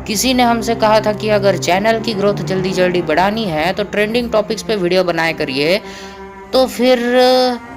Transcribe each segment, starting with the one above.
किसी ने हमसे कहा था कि अगर चैनल की ग्रोथ जल्दी जल्दी बढ़ानी है तो ट्रेंडिंग टॉपिक्स पे वीडियो बनाया करिए। तो फिर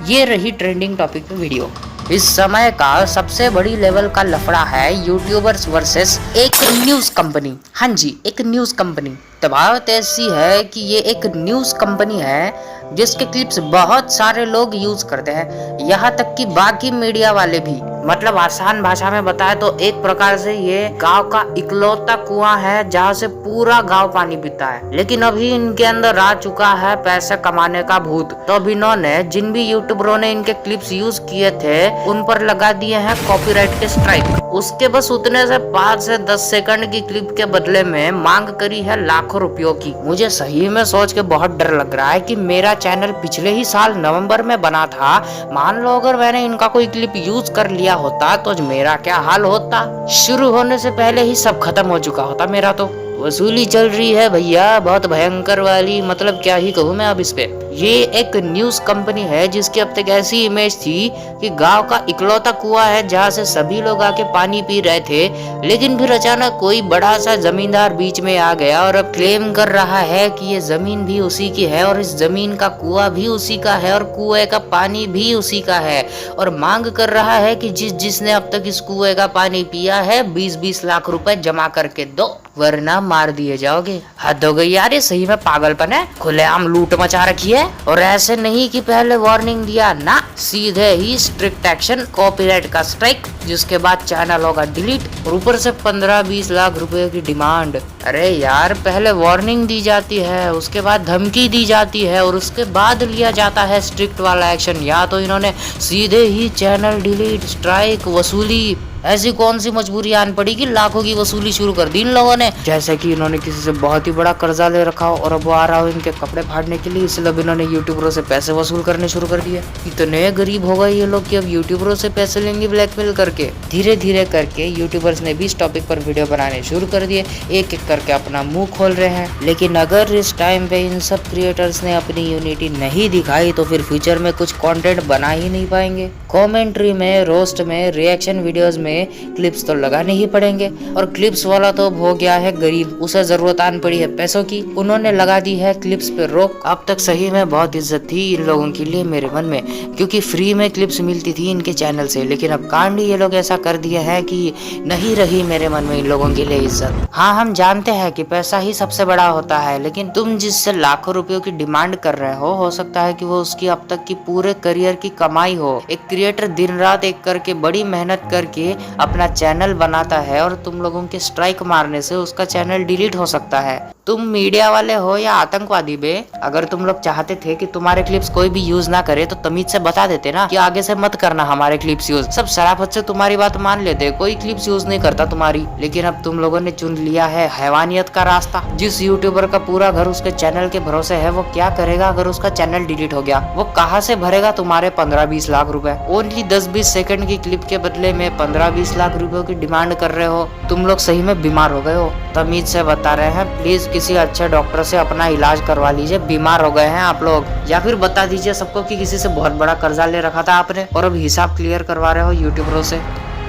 ये रही ट्रेंडिंग टॉपिक पे वीडियो। इस समय का सबसे बड़ी लेवल का लफड़ा है यूट्यूबर्स वर्सेस एक न्यूज कंपनी। हाँ जी, एक न्यूज कंपनी। तो बात ऐसी है कि ये एक न्यूज कंपनी है जिसके क्लिप्स बहुत सारे लोग यूज करते हैं, यहाँ तक कि बाकी मीडिया वाले भी। मतलब आसान भाषा में बताए तो एक प्रकार से ये गांव का इकलौता कुआं है जहाँ से पूरा गांव पानी पीता है। लेकिन अभी इनके अंदर आ चुका है पैसे कमाने का भूत। तो अब इन्होंने जिन भी यूट्यूबरों ने इनके क्लिप्स यूज किए थे उन पर लगा दिए हैं कॉपीराइट के स्ट्राइक। उसके बस उतने से 5 से 10 सेकंड की क्लिप के बदले में मांग करी है लाखों रुपयों की। मुझे सही में सोच के बहुत डर लग रहा है कि मेरा चैनल पिछले ही साल नवंबर में बना था। मान लो अगर मैंने इनका कोई क्लिप यूज कर लिया होता तो मेरा क्या हाल होता। शुरू होने से पहले ही सब खत्म हो चुका होता मेरा। तो वसूली चल रही है भैया, बहुत भयंकर वाली। मतलब क्या ही कहूँ मैं अब इस पे। ये एक न्यूज कंपनी है जिसकी अब तक ऐसी इमेज थी कि गांव का इकलौता कुआं है जहाँ से सभी लोग आके पानी पी रहे थे। लेकिन फिर अचानक कोई बड़ा सा जमींदार बीच में आ गया और अब क्लेम कर रहा है कि ये जमीन भी उसी की है और इस जमीन का कुआं भी उसी का है और कुएं का पानी भी उसी का है। और मांग कर रहा है कि जिसने अब तक इस कुएं का पानी पिया है 20-20 लाख रुपए जमा करके दो, वरना मार दिए जाओगे। हद हो गई यार, ये सही में पागलपन है। खुलेआम लूट मचा रखी है। और ऐसे नहीं कि पहले वार्निंग दिया ना, सीधे ही स्ट्रिक्ट एक्शन, कॉपीराइट का स्ट्राइक, जिसके बाद चैनल होगा डिलीट और ऊपर से 15-20 लाख रुपए की डिमांड। अरे यार, पहले वार्निंग दी जाती है, उसके बाद धमकी दी जाती है और उसके बाद लिया जाता है स्ट्रिक्ट वाला एक्शन। या तो इन्होंने सीधे ही चैनल डिलीट, स्ट्राइक, वसूली, ऐसी कौन सी मजबूरी आन पड़ी कि लाखों की वसूली शुरू कर दी इन लोगों ने। जैसे कि इन्होंने किसी से बहुत ही बड़ा कर्जा ले रखा हो और अब वो आ रहा हो इनके कपड़े फाड़ने के लिए, इसलिए अब इन्होंने यूट्यूबरों से पैसे वसूल करने शुरू कर दिए। इतने गरीब हो गए ये लोग कि अब यूट्यूबरों से पैसे लेंगे ब्लैकमेल करके। धीरे धीरे करके यूट्यूबर्स ने भी इस टॉपिक पर वीडियो बनाने शुरू कर दिए, एक एक करके अपना मुंह खोल रहे हैं। लेकिन अगर इस टाइम पे इन सब क्रिएटर्स ने अपनी यूनिटी नहीं दिखाई तो फिर फ्यूचर में कुछ कंटेंट बना ही नहीं पाएंगे। कमेंट्री में, रोस्ट में, रिएक्शन वीडियोस में क्लिप्स तो लगाने ही पड़ेंगे। और क्लिप्स वाला तो हो गया है गरीब, उसे जरूरत आन पड़ी है पैसों की, उन्होंने लगा दी है क्लिप्स पे रोक। अब तक सही में बहुत इज्जत थी इन लोगों के लिए मेरे मन में, क्योंकि फ्री में क्लिप्स मिलती थी इनके चैनल से। लेकिन अब कांड ये लोग ऐसा कर दिए हैं कि नहीं रही मेरे मन में इन लोगों के लिए इज्जत। हाँ, हम जानते हैं कि पैसा ही सबसे बड़ा होता है, लेकिन तुम जिससे लाखों रुपयों की डिमांड कर रहे हो सकता है कि वो उसकी अब तक की पूरे करियर की कमाई हो। एक क्रिएटर दिन रात एक करके बड़ी मेहनत करके अपना चैनल बनाता है और तुम लोगों के स्ट्राइक मारने से उसका चैनल डिलीट हो सकता है। तुम मीडिया वाले हो या आतंकवादी बे, अगर तुम लोग चाहते थे कि तुम्हारे क्लिप्स कोई भी यूज ना करे तो तमीज से बता देते ना कि आगे से मत करना हमारे क्लिप्स यूज। सब शराफत से तुम्हारी बात मान लेते, कोई क्लिप्स यूज नहीं करता तुम्हारी। लेकिन अब तुम लोगों ने चुन लिया है हैवानियत का रास्ता। जिस यूट्यूबर का पूरा घर उसके चैनल के भरोसे है, वो क्या करेगा अगर उसका चैनल डिलीट हो गया? वो कहाँ से भरेगा तुम्हारे 15-20 लाख रुपए? ओनली 10-20 सेकंड की क्लिप के बदले में 15-20 लाख रुपयों की डिमांड कर रहे हो। तुम लोग सही में बीमार हो गए हो। तमीज से बता रहे हैं, प्लीज किसी अच्छे डॉक्टर से अपना इलाज करवा लीजिए। बीमार हो गए हैं आप लोग। या फिर बता दीजिए सबको कि किसी से बहुत बड़ा कर्जा ले रखा था आपने और अब हिसाब क्लियर करवा रहे हो यूट्यूबरों से।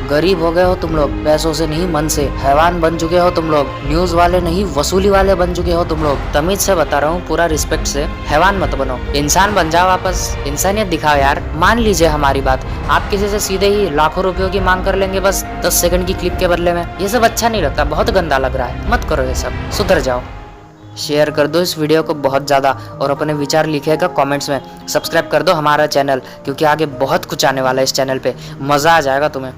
गरीब हो गए हो तुम लोग, पैसों से नहीं मन से। हैवान बन चुके हो तुम लोग, न्यूज वाले नहीं वसूली वाले बन चुके हो तुम लोग। तमीज से बता रहा हूँ, पूरा रिस्पेक्ट से। हैवान मत बनो, इंसान बन जाओ वापस। इंसानियत दिखाओ यार। मान लीजिए हमारी बात, आप किसी से सीधे ही लाखों रुपयों की मांग कर लेंगे बस 10 सेकंड की क्लिप के बदले में। ये सब अच्छा नहीं लगता, बहुत गंदा लग रहा है। मत करो ये सब, सुधर जाओ। शेयर कर दो इस वीडियो को बहुत ज़्यादा और अपने विचार लिखिएगा कमेंट्स में। सब्सक्राइब कर दो हमारा चैनल, क्योंकि आगे बहुत कुछ आने वाला है इस चैनल पे। मज़ा आ जाएगा तुम्हें।